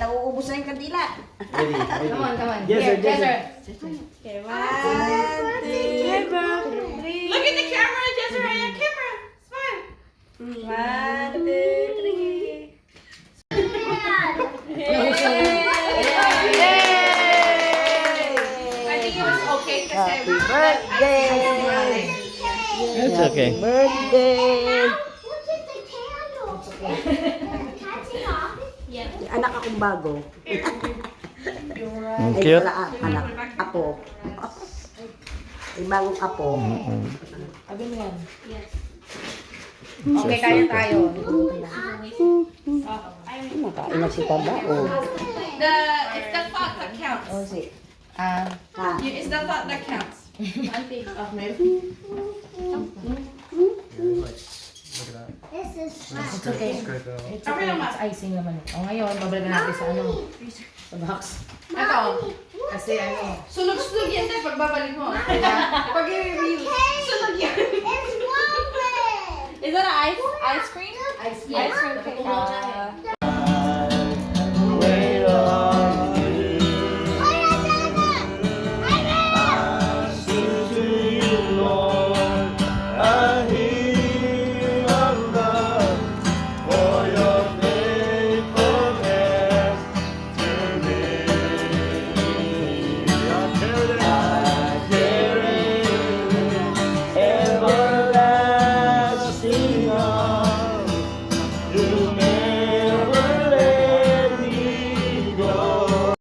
nauubos na yung kandila. Ready. Come on, come on. Yes, sir. Here, Yes, sir. Okay, 1, 2, 3. Look at the camera, Desiree. Camera. Smile. 1, 2, 3. I think it was okay kasi Happy birthday! It's okay. Birthday! Look at the candle. Catching off. May anak akong bago. Ang Ay, cute. wala anak. Apo. May bagong apo. Abi mo yan. Okay, kaya tayo. Makain na si Tabao. it's the thought that counts. Oh, si. Ah, Ha? It's the thought that counts. This is fun. it's okay. It's okay. It's icing naman. O ngayon, babalikan natin sa ano? Sa box. Ito. Kasi ano, Sunog-sunog yan tayo pagbabalik mo. Pag i-review. Sunog yan. It's woman. Is that an ice cream? ice Ice cream cake.